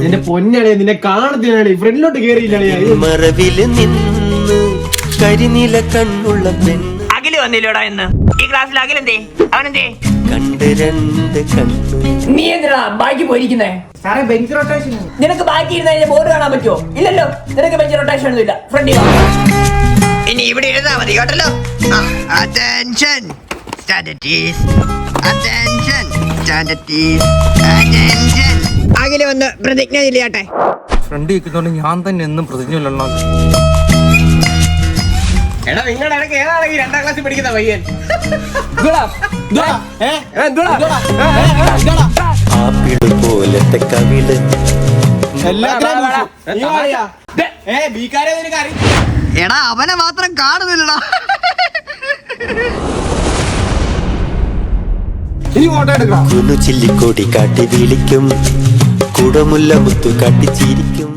എന്റെ പൊന്നാണ് നിന്നെ കാണത്തിനാണ് ഫ്രണ്ടിലോട്ട് കേറിയില്ലേ മറവില് നിന്ന് കരിനീല കണ്ണുള്ള പെണ്ണ്. അഖില് വന്നില്ലോടാ ഇന്ന് ഈ ക്ലാസ്സിൽ അഖിലെന്തേ അവനെന്തേ കണ്ട് രണ്ട് കണ്ണ്. നീ എന്തിനാ ബാക്കി പോയിരിക്കുന്നേ? സാറേ ബെഞ്ച് റൊട്ടേഷൻ. നിനക്ക് ബാക്കി ഇരുന്ന ബോർഡ് കാണാൻ പറ്റുമോ? ഇല്ലല്ലോ, നിനക്ക് ബെഞ്ച് റൊട്ടേഷൻ ഒന്നും ഇല്ല. ഫ്രണ്ടിൽ ഇനി ഇവിടെ എഴുതാ മതി കേട്ടല്ലോ. അറ്റൻഷൻ അഖില് വന്ന് പ്രതിജ്ഞ ഇല്ലാട്ടെ. ഫ്രണ്ട് ഇരിക്കുന്നോണ്ട് ഞാൻ തന്നെ എന്നും പ്രതിജ്ഞ ചൊല്ലണം. എടാ നിങ്ങളുടെ ഇടയ്ക്ക് ഏതാണ് ഈ 2ാം ക്ലാസ്സിൽ പഠിക്കുന്ന പയ്യൻ? ആപ്പിള് പോലത്തെ കവിള് എടാ അവനെ മാത്രം കാണുന്നില്ലടാ. കുന്നു ചില്ലിക്കോടി കാട്ടി വിളിക്കും, കുടമുല്ല മുത്തു കാട്ടി ചിരിക്കും.